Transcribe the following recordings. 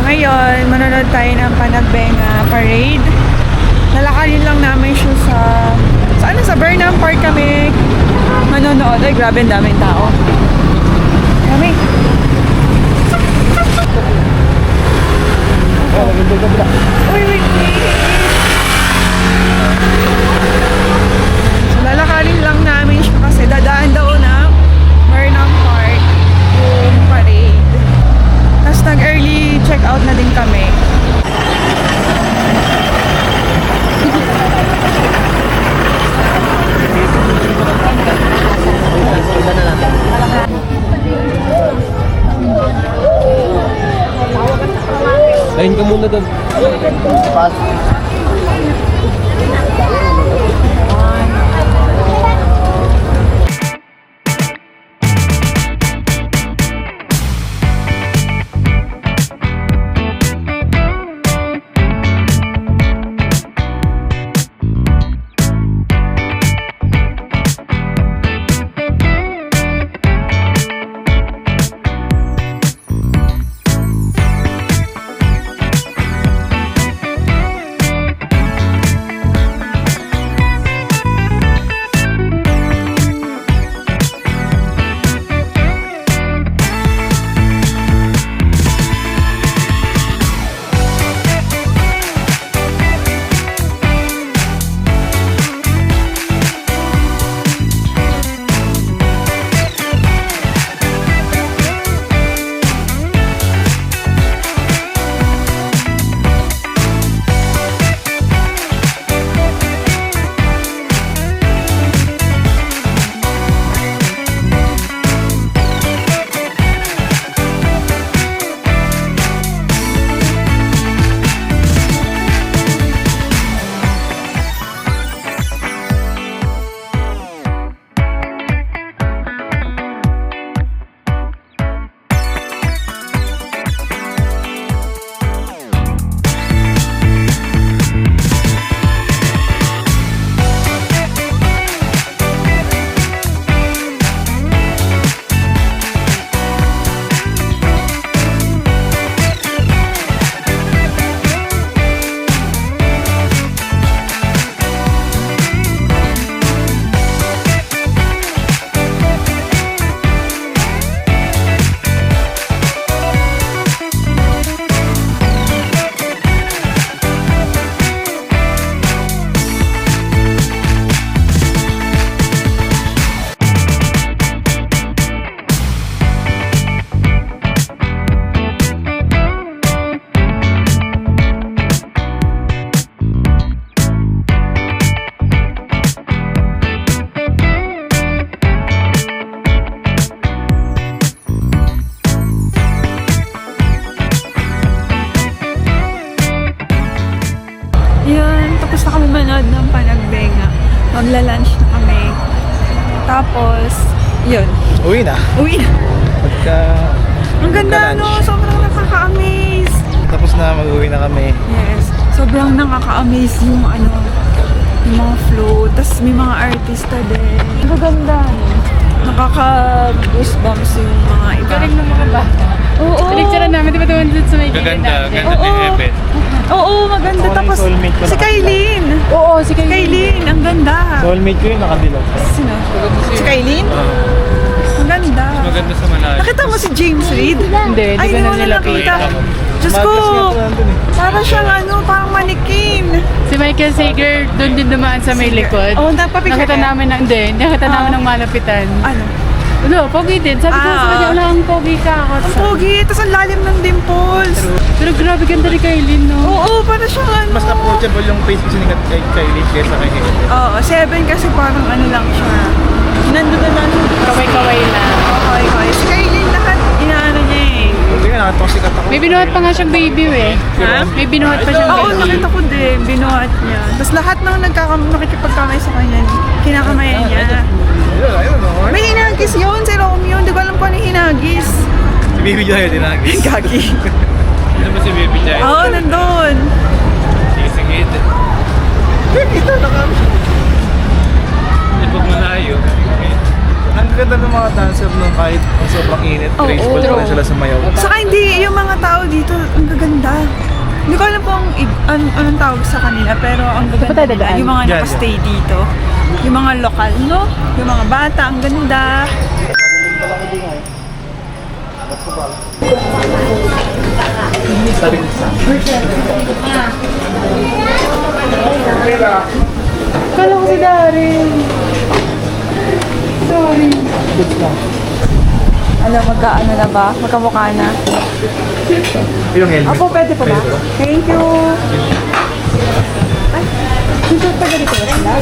Ngayon, manonood tayo ng Panagbenga Parade. Nalakarin lang namin siya sa Burnham Park kami manonood. Ay, grabe, ang daming tao. Dami. Uy, wait. So, lalakarin lang namin siya kasi dadaan daw na Burnham Park yung parade. Tapos nag-early check-out na din kami. Lain ka muna doon. Yun, tapos na kami manood ng Panagbenga. Magla-lunch na kami. Tapos, yun. Uwi na. Uwi na. Pagka... Ang ganda, pagka-lunch. no? Sobrang nakaka-amaze. Tapos na, mag-uwi na kami. Yes. Sobrang nakaka-amaze yung yung mga float. Tapos may mga artista din. Maganda, no? Nakaka-goosebumps yung mga iba. Galing ng mga bata. Oo. Pinicturean namin, di ba doon dito sa may gilid Gaganda, natin? ganda din Oo. Evan. Oo, maganda. Ako na yung Tapos, soulmate ko si na Kailin. Oo, si Kailin. Kailin, ang ganda. Soulmate ko yun, nakadilaw. Sino? Si Kailin? Ang ganda. Maganda sa malayo. Nakita mo si James Reid? Hindi, di Ay, ko hindi na mo na nakita. nilapit. Diyos ko, Madness nga ito nandun eh. para siyang parang manikin. Si Michael Sager doon din dumaan sa may likod. Oh, napapicture Nakita ka? namin ng, hindi, nakita namin ng malapitan. Ano? Ano, pogi din. Sabi ko sa kanya, wala kang pogi ka. Ang pogi, tapos ang lalim ng dimples. Pero grabe ganda ni Kailin, no? Oo, para siyang Mas approachable yung face kasi ni Kylie kaysa kay Evan. Oo, 7 kasi parang lang siya. Nandun na lang. Kaway-kaway na. Okay, okay. Si Kailin lahat, inaano niya eh. Hindi nga, nakatawa sikat ako. May binuhat pa nga siyang baby, eh. Ha? May binuhat pa siyang Oo, baby. nakita ko din. Binuhat niya. Tapos lahat ng nakikipagkamay sa kanya, kinakamayan niya. Ayun, no? May hinagis yun, si Romeo. Hindi ko alam kung ano yung hinagis. Si Baby Jaya tinagis. Gagi. Ano ba si Baby Jaya? Oo, nandun. Sige, sige. Kita na kami. Pag malayo. Ang ganda ng mga dancer no, kahit sobrang init, graceful pa rin sila sumayaw. Saka hindi, yung mga tao dito, ang gaganda. Hindi ko alam kung anong tawag sa kanila, pero ang gaganda nila. Yung mga Yan, nakastay dito. Yung mga lokal, no? Yung mga bata, ang ganda. Kala ko si Darin. Sorry. Ano, magkaano na ba? Magkamukha na. Yung helmet. Apo, pwede pa ba? Thank you. Ay, dito pa ganito ba sila?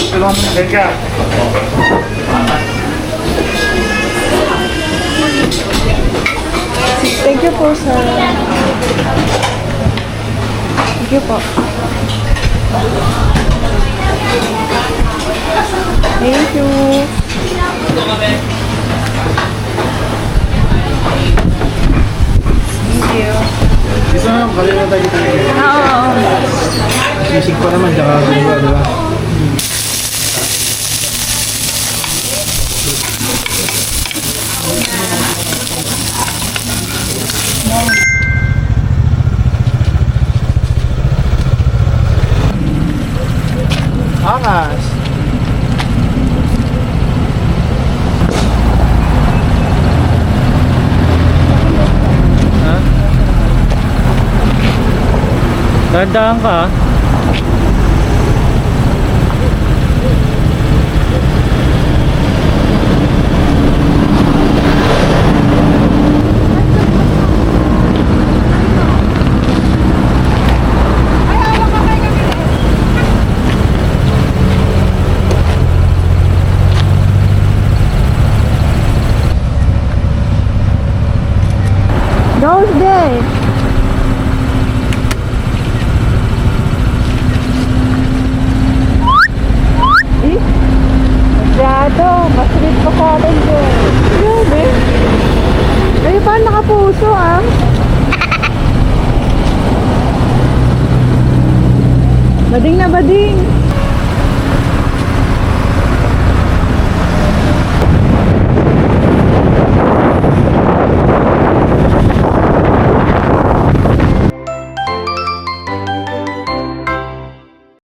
Tulungan mo na. Teka. Thank you po, sir. Thank you po. Thank you. Thank you. Dito na, kalimutan tayo dito. Oo. Music pa naman, tsaka gano'n, di ba? Angas. Ha? Dandaan ka. Those days. Eh? Masyado. Masilip pa ka rin dyan. Grabe. Ay, paano nakapuso ah? Bading na bading.